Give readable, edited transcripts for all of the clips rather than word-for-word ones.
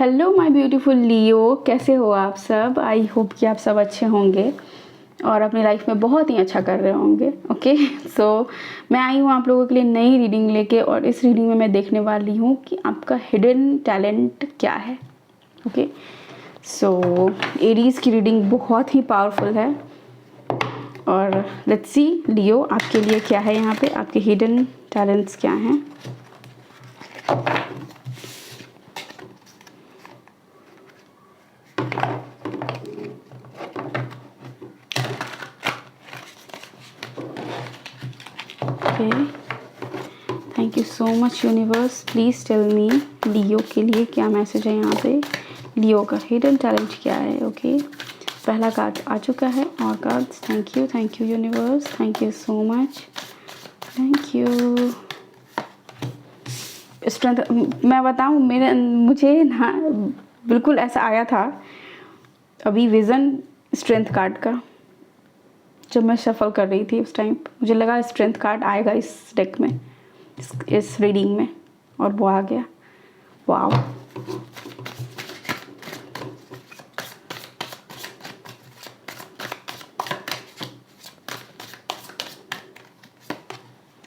Hello my beautiful लियो, कैसे हो आप सब। आई होप कि आप सब अच्छे होंगे और अपनी लाइफ में बहुत ही अच्छा कर रहे होंगे। ओके सो मैं आई हूँ आप लोगों के लिए नई रीडिंग लेके, और इस रीडिंग में मैं देखने वाली हूँ कि आपका हिडन टैलेंट क्या है। ओके सो एरीज़ की रीडिंग बहुत ही पावरफुल है, और लेट्स सी लियो आपके लिए क्या है यहाँ पे, आपके हिडन टैलेंट्स क्या हैं। Thank you so much universe. Please tell me Leo के लिए क्या मैसेज है यहाँ पे, लियो का हिडन टैलेंट क्या है। ओके पहला कार्ड आ चुका है और cards. Thank you universe, thank you so much, thank you. Strength मैं बताऊँ, मुझे ना बिल्कुल ऐसा आया था अभी विज़न स्ट्रेंथ कार्ड का। जब मैं शफल कर रही थी उस टाइम मुझे लगा स्ट्रेंथ कार्ड आएगा इस डेक में, इस रीडिंग में, और वो आ गया। वाओ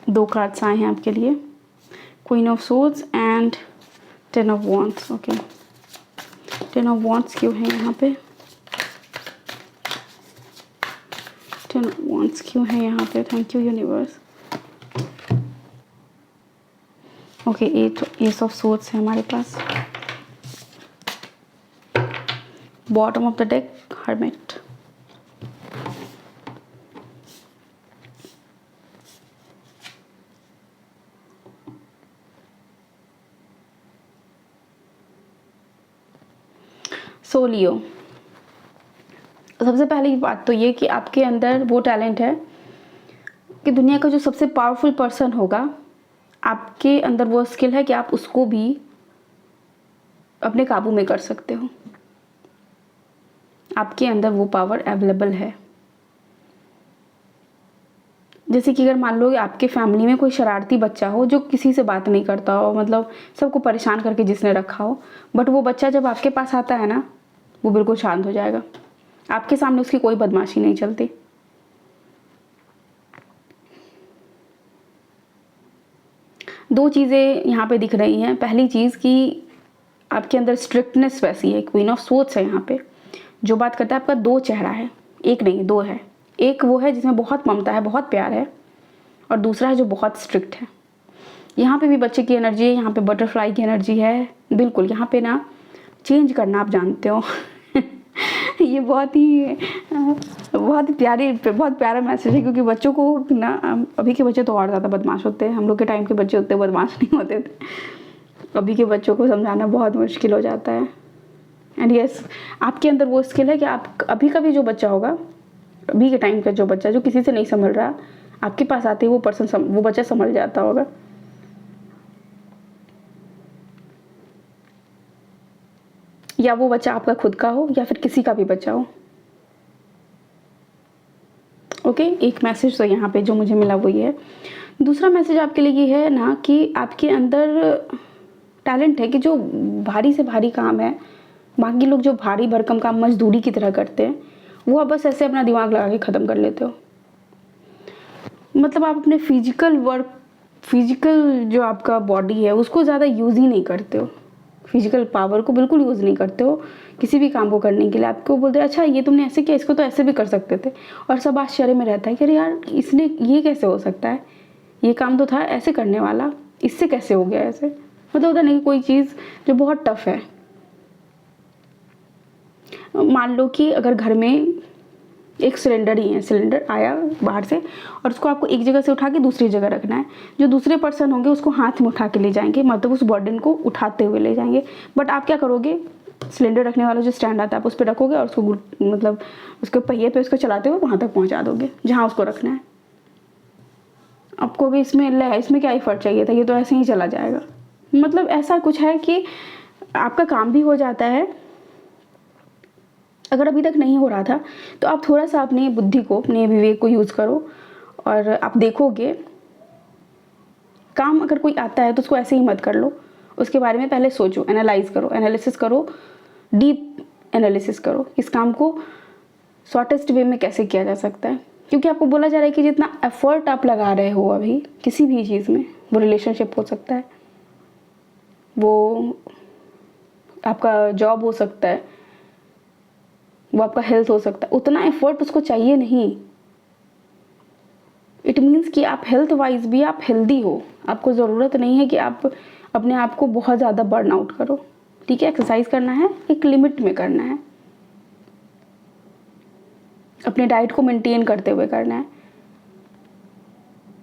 दो कार्ड्स आए हैं आपके लिए, queen of swords and ten of wands. Okay ten of wands क्यों है यहाँ पे, टेन ऑफ वॉन्ड्स क्यों है यहाँ पे। Thank you universe. Okay ace of swords है हमारे पास, bottom of the deck hermit. So Leo, सबसे पहली बात तो ये कि आपके अंदर वो टैलेंट है कि दुनिया का जो सबसे पावरफुल पर्सन होगा, आपके अंदर वो स्किल है कि आप उसको भी अपने काबू में कर सकते हो। आपके अंदर वो पावर अवेलेबल है। जैसे कि अगर मान लो कि आपके फैमिली में कोई शरारती बच्चा हो जो किसी से बात नहीं करता हो, मतलब सबको परेशान करके जिसने रखा हो, बट वो बच्चा जब आपके पास आता है ना, वो बिल्कुल शांत हो जाएगा। आपके सामने उसकी कोई बदमाशी नहीं चलती। दो चीज़ें यहाँ पे दिख रही हैं। पहली चीज़ कि आपके अंदर स्ट्रिक्टनेस वैसी है, क्वीन ऑफ सोर्ड्स है यहाँ पे। जो बात करता है आपका दो चेहरा है, एक नहीं दो है। एक वो है जिसमें बहुत ममता है, बहुत प्यार है, और दूसरा है जो बहुत स्ट्रिक्ट है। यहाँ पे भी बच्चे की एनर्जी है, यहाँ पे बटरफ्लाई की एनर्जी है। बिल्कुल यहाँ पे ना चेंज करना आप जानते हो ये बहुत ही बहुत प्यारा मैसेज है, क्योंकि बच्चों को ना, अभी के बच्चे तो और ज़्यादा बदमाश होते हैं। हम लोग के टाइम के बच्चे उतने बदमाश नहीं होते थे। अभी के बच्चों को समझाना बहुत मुश्किल हो जाता है। एंड यस आपके अंदर वो स्किल है कि आप अभी का भी जो बच्चा होगा, अभी के टाइम का जो बच्चा जो किसी से नहीं संभल रहा, आपके पास आते ही वो बच्चा संभल जाता होगा। या वो बच्चा आपका खुद का हो या फिर किसी का भी बच्चा हो। ओके एक मैसेज तो यहाँ पे जो मुझे मिला वो ये है। दूसरा मैसेज आपके लिए ये है ना कि आपके अंदर टैलेंट है कि जो भारी से भारी काम है, बाकी लोग जो भारी भरकम काम मजदूरी की तरह करते हैं, वो आप बस ऐसे अपना दिमाग लगा के ख़त्म कर लेते हो। मतलब आप अपने फिजिकल जो आपका बॉडी है उसको ज़्यादा यूज़ ही नहीं करते हो। फिजिकल पावर को बिल्कुल यूज़ नहीं करते हो किसी भी काम को करने के लिए। आपको बोलते हैं अच्छा ये तुमने ऐसे किया, इसको तो ऐसे भी कर सकते थे, और सब आश्चर्य में रहता है कि अरे यार इसने ये कैसे हो सकता है, ये काम तो था ऐसे करने वाला, इससे कैसे हो गया ऐसे। मतलब होता नहीं कोई चीज़ जो बहुत टफ है। मान लो कि अगर घर में एक सिलेंडर ही है, सिलेंडर आया बाहर से और उसको आपको एक जगह से उठा के दूसरी जगह रखना है। जो दूसरे पर्सन होंगे उसको हाथ में उठा के ले जाएंगे, मतलब उस बर्डन को उठाते हुए ले जाएंगे। बट आप क्या करोगे, सिलेंडर रखने वाला जो स्टैंड आता है आप उस पर रखोगे और उसको मतलब उसके पहिए पे उसको चलाते हुए वहाँ तक पहुँचा दोगे जहाँ उसको रखना है। आपको भी इसमें क्या एफर्ट चाहिए था, ये तो ऐसे ही चला जाएगा। मतलब ऐसा कुछ है कि आपका काम भी हो जाता है। अगर अभी तक नहीं हो रहा था तो आप थोड़ा सा अपनी बुद्धि को, अपने विवेक को यूज़ करो, और आप देखोगे काम अगर कोई आता है तो उसको ऐसे ही मत कर लो, उसके बारे में पहले सोचो, एनालाइज करो, एनालिसिस करो, डीप एनालिसिस करो, इस काम को शॉर्टेस्ट वे में कैसे किया जा सकता है। क्योंकि आपको बोला जा रहा है कि जितना एफर्ट आप लगा रहे हो अभी किसी भी चीज़ में, वो रिलेशनशिप हो सकता है, वो आपका जॉब हो सकता है, वो आपका हेल्थ हो सकता है, उतना एफर्ट उसको चाहिए नहीं। इट मीन्स कि आप हेल्थ वाइज भी आप हेल्दी हो, आपको ज़रूरत नहीं है कि आप अपने आप को बहुत ज़्यादा बर्न आउट करो। ठीक है, एक्सरसाइज करना है, एक लिमिट में करना है, अपने डाइट को मेंटेन करते हुए करना है।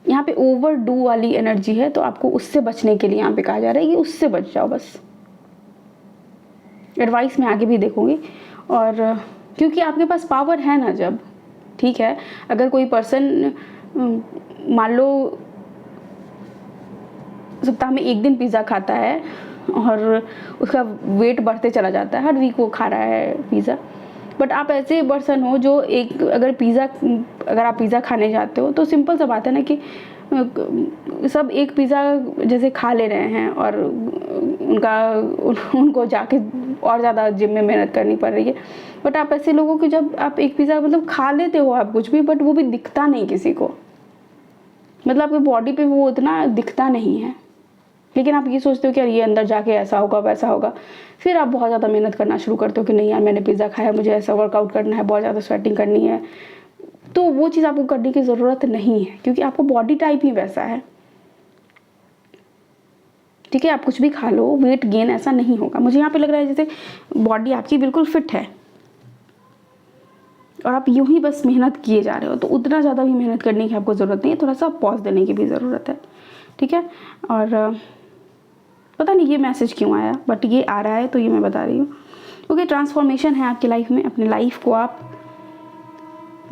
यहाँ पे ओवर डू वाली एनर्जी है, तो आपको उससे बचने के लिए यहाँ पे कहा जा रहा है कि उससे बच जाओ बस। एडवाइस मैं आगे भी देखूंगी। और क्योंकि आपके पास पावर है ना, जब ठीक है, अगर कोई पर्सन मान लो सप्ताह में एक दिन पिज़्ज़ा खाता है और उसका वेट बढ़ते चला जाता है, हर वीक वो खा रहा है पिज़्ज़ा, बट आप ऐसे पर्सन हो जो अगर आप पिज़्ज़ा खाने जाते हो तो सिंपल सा बात है ना कि सब एक पिज़्ज़ा जैसे खा ले रहे हैं और उनको जाके और ज़्यादा जिम में मेहनत करनी पड़ रही है। बट आप ऐसे लोगों को, जब आप एक पिज़्ज़ा मतलब खा लेते हो आप कुछ भी, बट वो भी दिखता नहीं किसी को, मतलब आपकी बॉडी पे वो उतना दिखता नहीं है, लेकिन आप ये सोचते हो कि यार ये अंदर जाके ऐसा होगा वैसा होगा, फिर आप बहुत ज़्यादा मेहनत करना शुरू करते हो कि नहीं यार मैंने पिज़्ज़ा खाया, मुझे ऐसा वर्कआउट करना है, बहुत ज़्यादा स्वेटिंग करनी है। तो वो चीज़ आपको करने की ज़रूरत नहीं है, क्योंकि आपको बॉडी टाइप ही वैसा है। ठीक है, आप कुछ भी खा लो, वेट गेन ऐसा नहीं होगा। मुझे यहाँ पे लग रहा है जैसे बॉडी आपकी बिल्कुल फिट है और आप यूं ही बस मेहनत किए जा रहे हो, तो उतना ज़्यादा भी मेहनत करने की आपको ज़रूरत नहीं है, थोड़ा सा पॉज देने की भी ज़रूरत है। ठीक है, और पता नहीं ये मैसेज क्यों आया, बट ये आ रहा है तो ये मैं बता रही हूँ। क्योंकि ट्रांसफॉर्मेशन है आपकी लाइफ में, अपने लाइफ को आप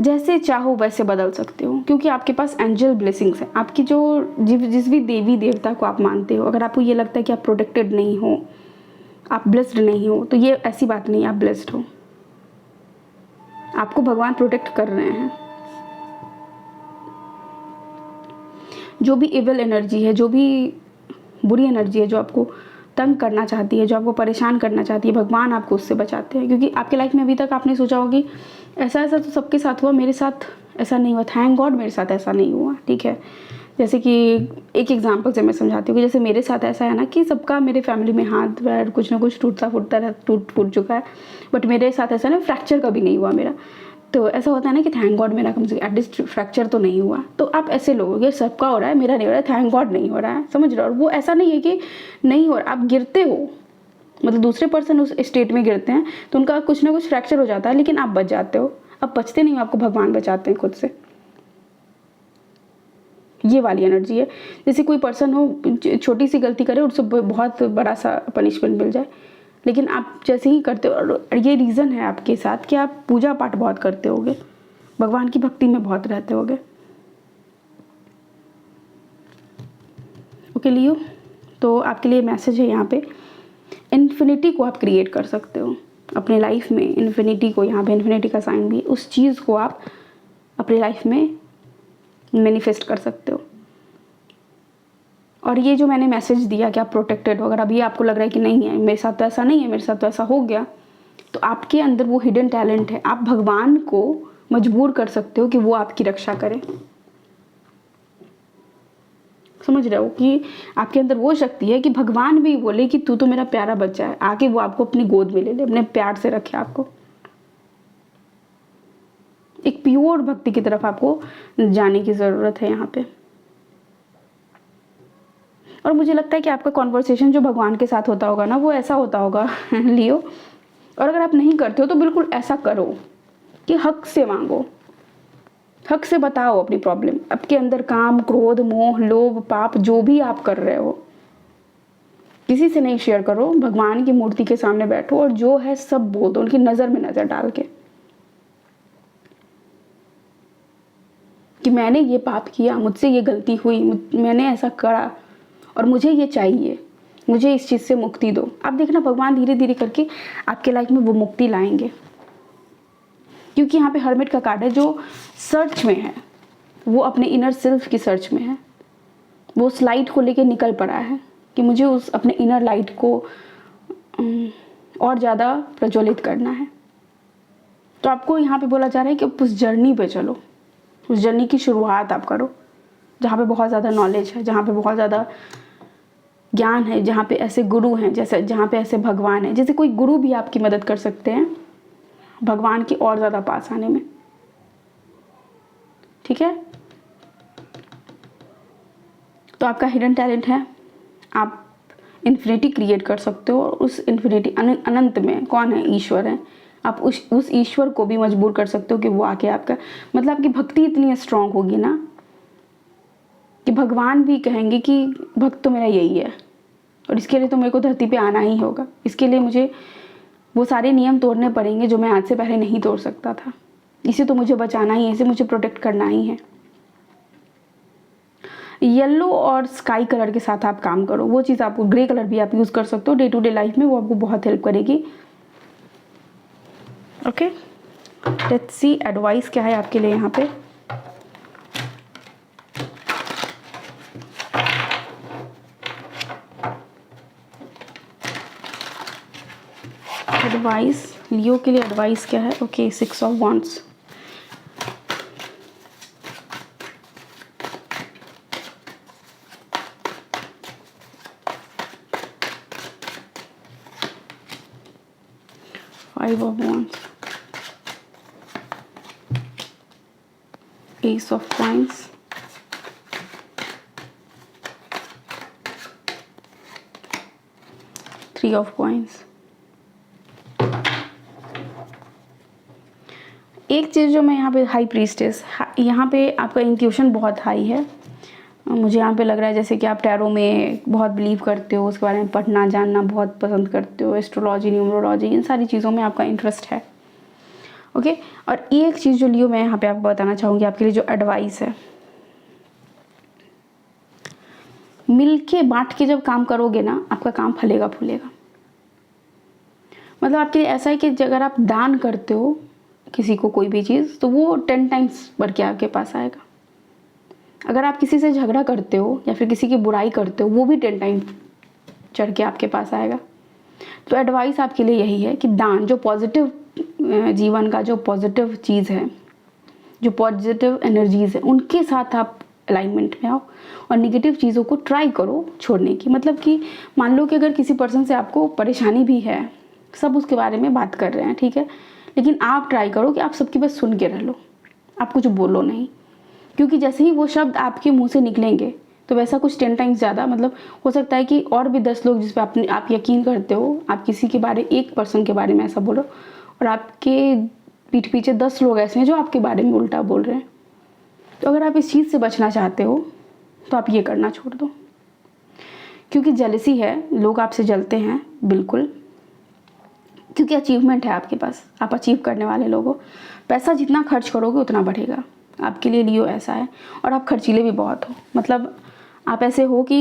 जैसे चाहो वैसे बदल सकते हो, क्योंकि आपके पास एंजल ब्लेसिंग्स है। आपकी जो जिस भी देवी देवता को आप मानते हो, अगर आपको ये लगता है कि आप प्रोटेक्टेड नहीं हो, आप ब्लेस्ड नहीं हो, तो ये ऐसी बात नहीं, आप ब्लेस्ड हो, आपको भगवान प्रोटेक्ट कर रहे हैं। जो भी इविल एनर्जी है, जो भी बुरी एनर्जी है, जो आपको तंग करना चाहती है, जो आपको परेशान करना चाहती है, भगवान आपको उससे बचाते हैं। क्योंकि आपके लाइफ में अभी तक आपने सोचा होगा कि ऐसा ऐसा तो सबके साथ हुआ, मेरे साथ ऐसा नहीं हुआ, थैंक गॉड मेरे साथ ऐसा नहीं हुआ। ठीक है, जैसे कि एक एग्जांपल से मैं समझाती हूँ कि जैसे मेरे साथ ऐसा है ना कि सबका मेरे फैमिली में हाथ पैर कुछ ना कुछ टूट चुका है, बट मेरे साथ ऐसा ना फ्रैक्चर कभी नहीं हुआ मेरा। तो ऐसा होता है ना कि थैंक गॉड मेरा कम से कम एटलीस्ट फ्रैक्चर तो नहीं हुआ। तो आप ऐसे लोग, ये सबका हो रहा है, मेरा नहीं हो रहा है, थैंक गॉड नहीं हो रहा है, समझ रहे हो। और वो ऐसा नहीं है कि नहीं हो रहा, आप गिरते हो, मतलब दूसरे पर्सन उस स्टेट में गिरते हैं तो उनका कुछ ना कुछ फ्रैक्चर हो जाता है, लेकिन आप बच जाते हो। आप बचते नहीं हो, आपको भगवान बचाते हैं खुद से। ये वाली एनर्जी है। जैसे कोई पर्सन हो, छोटी सी गलती करे, उससे बहुत बड़ा सा पनिशमेंट मिल जाए, लेकिन आप जैसे ही करते हो, और ये रीज़न है आपके साथ कि आप पूजा पाठ बहुत करते होगे, भगवान की भक्ति में बहुत रहते होगे। ओके लियो, तो आपके लिए मैसेज है यहाँ पे, इन्फिनिटी को आप क्रिएट कर सकते हो अपने लाइफ में। इन्फिनिटी को, यहाँ पे इन्फिनिटी का साइन भी है, उस चीज़ को आप अपनी लाइफ में मैनिफेस्ट कर सकते हो। और ये जो मैंने मैसेज दिया कि आप प्रोटेक्टेड हो, अगर अभी आपको लग रहा है कि नहीं है मेरे साथ तो ऐसा नहीं है, मेरे साथ तो ऐसा हो गया, तो आपके अंदर वो हिडन टैलेंट है, आप भगवान को मजबूर कर सकते हो कि वो आपकी रक्षा करे। समझ रहे हो कि आपके अंदर वो शक्ति है कि भगवान भी बोले कि तू तो मेरा प्यारा बच्चा है, आके वो आपको अपनी गोद में ले ले, अपने प्यार से रखे आपको। एक प्योर भक्ति की तरफ आपको जाने की ज़रूरत है यहाँ पे। और मुझे लगता है कि आपका कॉन्वर्सेशन जो भगवान के साथ होता होगा ना, वो ऐसा होता होगा लियो। और अगर आप नहीं करते हो तो बिल्कुल ऐसा करो कि हक से मांगो, हक से बताओ अपनी प्रॉब्लम। आपके अंदर काम, क्रोध, मोह, लोभ, पाप जो भी आप कर रहे हो, किसी से नहीं शेयर करो, भगवान की मूर्ति के सामने बैठो और जो है सब बोल दो, उनकी नज़र में नज़र डाल के कि मैंने ये पाप किया, मुझसे ये गलती हुई, मैंने ऐसा करा और मुझे ये चाहिए, मुझे इस चीज़ से मुक्ति दो। आप देखना भगवान धीरे धीरे करके आपके लाइफ में वो मुक्ति लाएंगे। क्योंकि यहाँ पे हर्मिट का कार्ड है जो सर्च में है, वो अपने इनर सेल्फ की सर्च में है, वो स्लाइड को लेके निकल पड़ा है कि मुझे उस अपने इनर लाइट को और ज़्यादा प्रज्वलित करना है। तो आपको यहाँ पे बोला जा रहा है कि आप उस जर्नी पे चलो, उस जर्नी की शुरुआत आप करो जहाँ पे बहुत ज़्यादा नॉलेज है, जहाँ पे बहुत ज़्यादा ज्ञान है, जहाँ पे ऐसे गुरु हैं, जैसे जहाँ पे ऐसे भगवान हैं। जैसे कोई गुरु भी आपकी मदद कर सकते हैं भगवान की और ज़्यादा पास आने में, ठीक है। तो आपका हिडन टैलेंट है, आप इन्फिनिटी क्रिएट कर सकते हो। और उस इन्फिनिटी अनंत में कौन है? ईश्वर है। आप उस ईश्वर को भी मजबूर कर सकते हो कि वो आके आपका, मतलब आपकी भक्ति इतनी स्ट्रांग होगी ना कि भगवान भी कहेंगे कि भक्त तो मेरा यही है और इसके लिए तो मेरे को धरती पे आना ही होगा। इसके लिए मुझे वो सारे नियम तोड़ने पड़ेंगे जो मैं आज से पहले नहीं तोड़ सकता था। इसे तो मुझे बचाना ही है, इसे मुझे प्रोटेक्ट करना ही है। येलो और स्काई कलर के साथ आप काम करो। वो चीज़ आपको, ग्रे कलर भी आप यूज़ कर सकते हो डे टू डे लाइफ में, वो आपको बहुत हेल्प करेगी। ओके, लेट्स सी एडवाइस क्या है आपके लिए यहाँ पे। एडवाइस लियो के लिए एडवाइस क्या है? Okay, 6 of wands, five of wands, S of coins, three of coins. एक चीज़ जो मैं यहाँ पे, हाई प्रीस्टेस, यहाँ पे आपका इंट्यूशन बहुत हाई है। मुझे यहाँ पे लग रहा है जैसे कि आप टैरो में बहुत बिलीव करते हो, उसके बारे में पढ़ना जानना बहुत पसंद करते हो, एस्ट्रोलॉजी, न्यूमरोलॉजी, इन सारी चीज़ों में आपका इंटरेस्ट है। ओके, और एक चीज़ जो लियो मैं यहाँ पे आपको बताना चाहूँगी, आपके लिए जो एडवाइस है, मिल के बांट के जब काम करोगे ना, आपका काम फलेगा फूलेगा। मतलब आपके लिए ऐसा है कि अगर आप दान करते हो किसी को कोई भी चीज़, तो वो 10 टाइम्स बढ़ के आपके पास आएगा। अगर आप किसी से झगड़ा करते हो या फिर किसी की बुराई करते हो, वो भी 10 टाइम चढ़ के आपके पास आएगा। तो एडवाइस आपके लिए यही है कि दान, जो पॉजिटिव जीवन का जो पॉजिटिव चीज़ है, जो पॉजिटिव एनर्जीज है, उनके साथ आप अलाइनमेंट में आओ और निगेटिव चीज़ों को ट्राई करो छोड़ने की। मतलब कि मान लो कि अगर किसी पर्सन से आपको परेशानी भी है, सब उसके बारे में बात कर रहे हैं, ठीक है, लेकिन आप ट्राई करो कि आप सबकी बस सुन के रह लो, आप कुछ बोलो नहीं। क्योंकि जैसे ही वो शब्द आपके मुंह से निकलेंगे तो वैसा कुछ 10 टाइम्स ज़्यादा, मतलब हो सकता है कि और भी 10 लोग जिस पे आप यकीन करते हो, आप किसी के बारे, एक पर्सन के बारे में ऐसा बोलो और आपके पीठ पीछे 10 लोग ऐसे हैं जो आपके बारे में उल्टा बोल रहे हैं। तो अगर आप इस चीज़ से बचना चाहते हो तो आप ये करना छोड़ दो। क्योंकि जेलसी है, लोग आपसे जलते हैं बिल्कुल, क्योंकि अचीवमेंट है आपके पास, आप अचीव करने वाले लोग हो। पैसा जितना खर्च करोगे उतना बढ़ेगा आपके लिए। लियो ऐसा है, और आप खर्चीले भी बहुत हो। मतलब आप ऐसे हो कि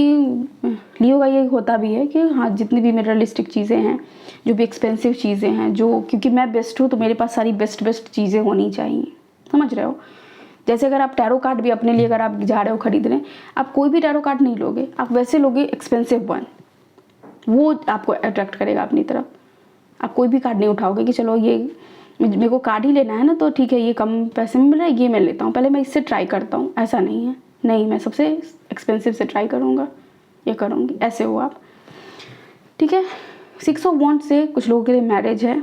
लियो का ये होता भी है कि हाँ, जितनी भी मटेरियलिस्टिक चीज़ें हैं, जो भी एक्सपेंसिव चीज़ें हैं, जो, क्योंकि मैं बेस्ट हूँ तो मेरे पास सारी बेस्ट चीज़ें होनी चाहिए, समझ रहे हो। जैसे अगर आप टैरो कार्ड भी अपने लिए अगर आप जा रहे हो खरीदने, आप कोई भी टैरो कार्ड नहीं लोगे, आप वैसे लोगे एक्सपेंसिव वन, वो आपको अट्रैक्ट करेगा अपनी तरफ। आप कोई भी कार्ड नहीं उठाओगे कि चलो ये मेरे को कार्ड ही लेना है ना, तो ठीक है, ये कम पैसे में मिल रहा है, ये मैं लेता हूँ, पहले मैं इससे ट्राई करता हूँ। ऐसा नहीं है, नहीं, मैं सबसे एक्सपेंसिव से ट्राई करूँगा, ये करूँगी, ऐसे हो आप, ठीक है। 6 ऑफ वॉन्ड से कुछ लोगों के लिए मैरिज है,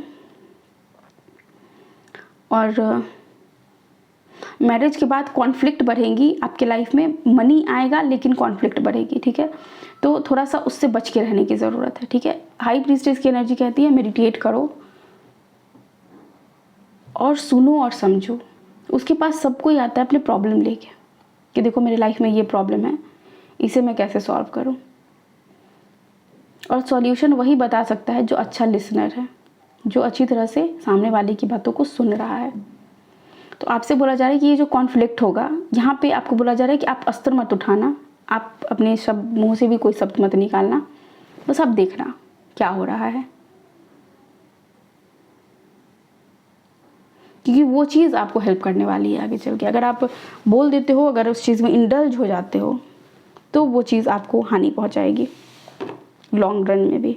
और मैरिज के बाद कॉन्फ्लिक्ट बढ़ेंगी आपके लाइफ में। मनी आएगा लेकिन कॉन्फ्लिक्ट बढ़ेगी, ठीक है। तो थोड़ा सा उससे बच के रहने की ज़रूरत है, ठीक है। हाई प्रीस्टेस की एनर्जी कहती है मेडिटेट करो और सुनो और समझो। उसके पास सब कोई आता है अपने प्रॉब्लम लेके कि देखो मेरे लाइफ में ये प्रॉब्लम है, इसे मैं कैसे सॉल्व करूं। और सॉल्यूशन वही बता सकता है जो अच्छा लिसनर है, जो अच्छी तरह से सामने वाले की बातों को सुन रहा है। तो आपसे बोला जा रहा है कि ये जो कॉन्फ्लिक्ट होगा, यहाँ पे आपको बोला जा रहा है कि आप अस्त्र मत उठाना, आप अपने शब्द, मुंह से भी कोई शब्द मत निकालना, बस आप देखना क्या हो रहा है, क्योंकि वो चीज़ आपको हेल्प करने वाली है आगे चल के। अगर आप बोल देते हो, अगर उस चीज़ में इंडल्ज हो जाते हो, तो वो चीज़ आपको हानि पहुंचाएगी। लॉन्ग रन में भी।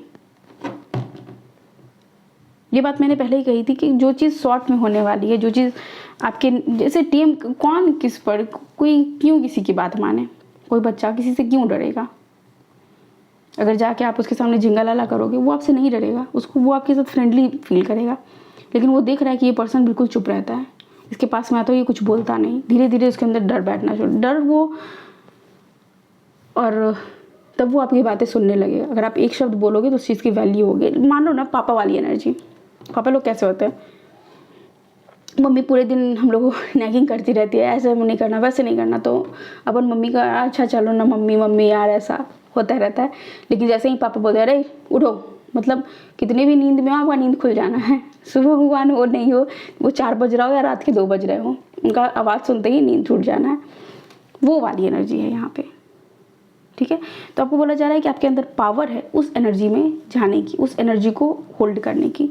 ये बात मैंने पहले ही कही थी कि जो चीज़ शॉर्ट में होने वाली है, जो चीज़ आपके जैसे टीम, कौन किस पर, कोई क्यों किसी की बात माने, कोई बच्चा किसी से क्यों डरेगा। अगर जाके आप उसके सामने झिंगा लाला करोगे, वो आपसे नहीं डरेगा, उसको वो आपके साथ फ्रेंडली फील करेगा। लेकिन वो देख रहा है कि ये पर्सन बिल्कुल चुप रहता है, इसके पास में आता है ये कुछ बोलता नहीं, धीरे धीरे उसके अंदर डर बैठना शुरू, डर वो, और तब वो आपकी बातें सुनने लगेगा। अगर आप एक शब्द बोलोगे तो उस चीज़ की वैल्यू होगी। मान लो ना पापा वाली एनर्जी, पापा लोग कैसे होते हैं, मम्मी पूरे दिन हम लोग को नैगिंग करती रहती है, ऐसे नहीं करना वैसे नहीं करना, तो अपन मम्मी का अच्छा चलो ना मम्मी मम्मी यार ऐसा होता रहता है। लेकिन जैसे ही पापा बोलते अरे उठो, मतलब कितने भी नींद में हो आपका नींद खुल जाना है, सुबह भगवान वो नहीं हो, वो 4 बज रहा हो या रात के 2 बज रहे हो, उनका आवाज़ सुनते ही नींद छूट जाना है। वो वाली एनर्जी है यहाँ पे, ठीक है। तो आपको बोला जा रहा है कि आपके अंदर पावर है उस एनर्जी में जाने की, उस एनर्जी को होल्ड करने की,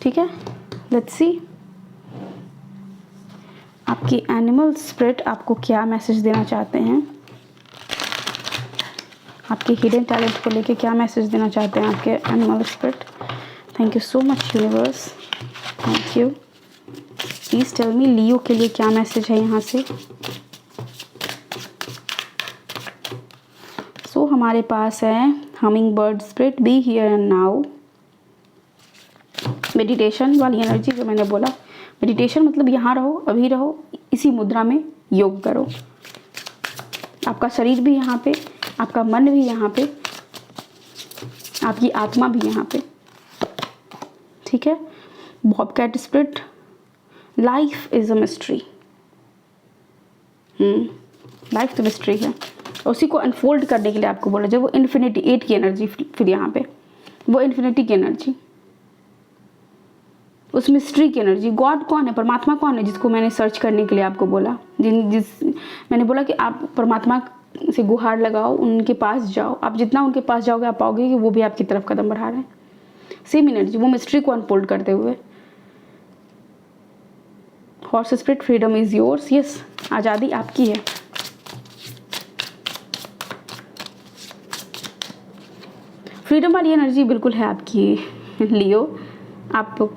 ठीक है। लेट्स सी आपकी एनिमल स्पिरिट आपको क्या मैसेज देना चाहते हैं, आपके हिडन टैलेंट को लेके क्या मैसेज देना चाहते हैं आपके animal spirit. Thank you so much universe, thank you. Please tell me Leo के लिए क्या मैसेज है यहाँ से। सो हमारे पास है humming bird spirit, be here and now. Meditation वाली एनर्जी जो मैंने बोला, मेडिटेशन मतलब यहाँ रहो, अभी रहो, इसी मुद्रा में योग करो। आपका शरीर भी यहाँ पे, आपका मन भी यहाँ पे, आपकी आत्मा भी यहाँ पे, ठीक है। Bobcat spirit, life is a mystery. Life तो मिस्ट्री है, उसी को अनफोल्ड करने के लिए आपको बोला जब वो इन्फिनिटी 8 की एनर्जी, फिर यहाँ पे वो इन्फिनिटी की एनर्जी, उस मिस्ट्री की एनर्जी। गॉड कौन है, परमात्मा कौन है, जिसको मैंने सर्च करने के लिए आपको बोला, मैंने बोला कि आप परमात्मा से गुहार लगाओ, उनके पास जाओ। आप जितना उनके पास जाओगे आप पाओगे कि वो भी आपकी तरफ कदम बढ़ा रहे हैं। सेम एनर्जी, वो मिस्ट्री को अनफोल्ड करते हुए। Horse spirit, freedom is yours. Yes, आज़ादी आपकी है। फ्रीडम वाली एनर्जी बिल्कुल है आपकी लियो, आप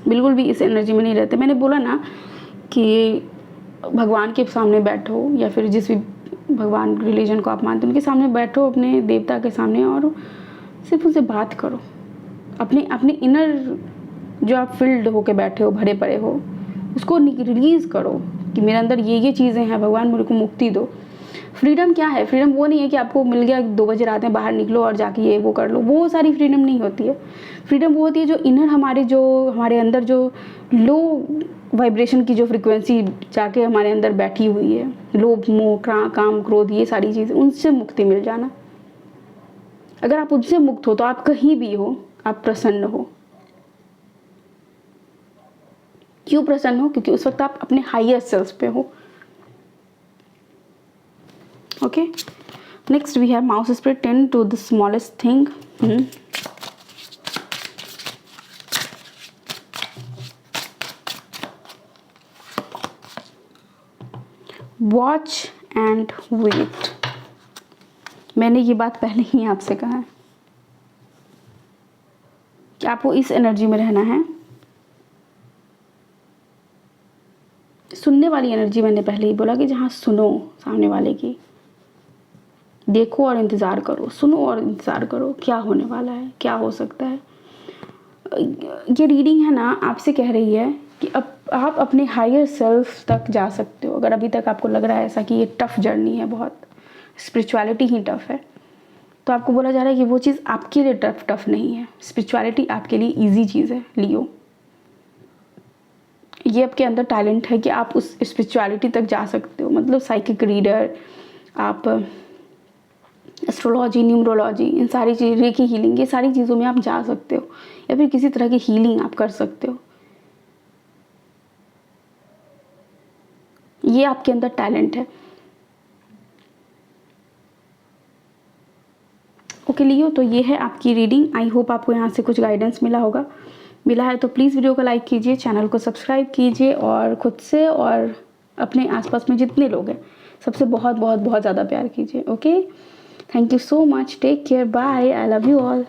बिल्कुल भी इस एनर्जी में नहीं रहते। मैंने बोला ना कि भगवान के सामने बैठो, या फिर जिस भी भगवान रिलीजन को आप मानते हो उनके सामने बैठो, अपने देवता के सामने, और सिर्फ उनसे बात करो। अपने अपने इनर जो आप फील्ड होके बैठे हो, भरे पड़े हो, उसको रिलीज़ करो कि मेरे अंदर ये चीज़ें हैं, भगवान मेरे को मुक्ति दो। फ्रीडम क्या है, फ्रीडम वो नहीं है कि आपको मिल गया 2 बजे रात में बाहर निकलो और जाके ये वो कर लो, वो सारी फ्रीडम नहीं होती है। फ्रीडम वो होती है जो इनर हमारे अंदर जो लो वाइब्रेशन की जो फ्रिक्वेंसी जाके हमारे अंदर बैठी हुई है, लोभ मोह काम क्रोध, ये सारी चीज़ें, उनसे मुक्ति मिल जाना। अगर आप उनसे मुक्त हो तो आप कहीं भी हो, आप प्रसन्न हो। क्यों प्रसन्न हो? क्योंकि उस वक्त आप अपने हायर सेल्फ पे हो। Okay, next we have mouse spirit, 10 to the smallest thing. Watch and wait. मैंने ये बात पहले ही आपसे कहा है कि आपको इस एनर्जी में रहना है। सुनने वाली एनर्जी मैंने पहले ही बोला कि जहाँ सुनो सामने वाले की, देखो और इंतज़ार करो, सुनो और इंतज़ार करो क्या होने वाला है, क्या हो सकता है। ये रीडिंग है ना, आपसे कह रही है कि अब आप अपने हायर सेल्फ तक जा सकते हो। अगर अभी तक आपको लग रहा है ऐसा कि ये टफ़ जर्नी है, बहुत स्पिरिचुअलिटी ही टफ़ है, तो आपको बोला जा रहा है कि वो चीज़ आपके लिए टफ़ नहीं है। स्पिरिचुअलिटी आपके लिए ईजी चीज़ है लियो। ये आपके अंदर टैलेंट है कि आप उस स्पिरिचुअलिटी तक जा सकते हो। मतलब साइकिक रीडर, आप एस्ट्रोलॉजी, न्यूमरोलॉजी, इन सारी चीज़, रेकी हीलिंग, ये सारी चीज़ों में आप जा सकते हो, या फिर किसी तरह की हीलिंग आप कर सकते हो। ये आपके अंदर टैलेंट है। ओके लियो, तो ये है आपकी रीडिंग। आई होप आपको यहाँ से कुछ गाइडेंस मिला होगा। मिला है तो प्लीज़ वीडियो को लाइक कीजिए, चैनल को सब्सक्राइब कीजिए, और खुद से और अपने आसपास में जितने लोग हैं सबसे बहुत बहुत बहुत ज़्यादा प्यार कीजिए। Okay, thank you so much, take care, bye, I love you all.